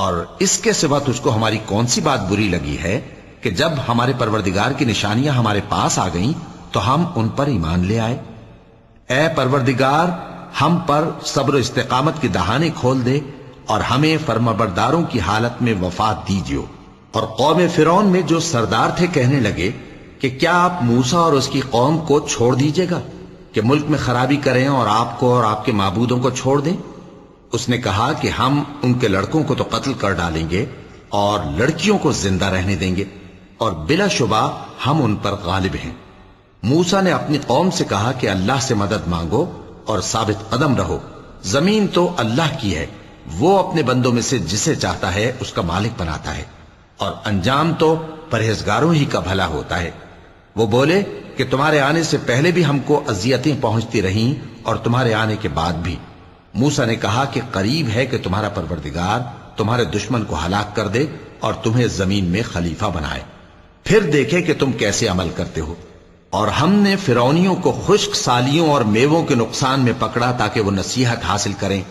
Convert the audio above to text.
اور اس کے سوا تجھ کو ہماری کون سی بات بری لگی ہے کہ جب ہمارے پروردگار کی نشانیاں ہمارے پاس آ گئیں تو ہم ان پر ایمان لے آئے؟ اے پروردگار، ہم پر صبر و استقامت کی دہانے کھول دے اور ہمیں فرمانبرداروں کی حالت میں وفات دیجیو۔ اور قوم فرعون میں جو سردار تھے کہنے لگے کہ کیا آپ موسیٰ اور اس کی قوم کو چھوڑ دیجیے گا کہ ملک میں خرابی کریں اور آپ کو اور آپ کے معبودوں کو چھوڑ دیں؟ اس نے کہا کہ ہم ان کے لڑکوں کو تو قتل کر ڈالیں گے اور لڑکیوں کو زندہ رہنے دیں گے، اور بلا شبہ ہم ان پر غالب ہیں۔ موسیٰ نے اپنی قوم سے کہا کہ اللہ سے مدد مانگو اور ثابت قدم رہو، زمین تو اللہ کی ہے، وہ اپنے بندوں میں سے جسے چاہتا ہے اس کا مالک بناتا ہے، اور انجام تو پرہیزگاروں ہی کا بھلا ہوتا ہے۔ وہ بولے کہ تمہارے آنے سے پہلے بھی ہم کو اذیتیں پہنچتی رہیں اور تمہارے آنے کے بعد بھی۔ موسیٰ نے کہا کہ قریب ہے کہ تمہارا پروردگار تمہارے دشمن کو ہلاک کر دے اور تمہیں زمین میں خلیفہ بنائے، پھر دیکھے کہ تم کیسے عمل کرتے ہو۔ اور ہم نے فرعونیوں کو خشک سالیوں اور میووں کے نقصان میں پکڑا تاکہ وہ نصیحت حاصل کریں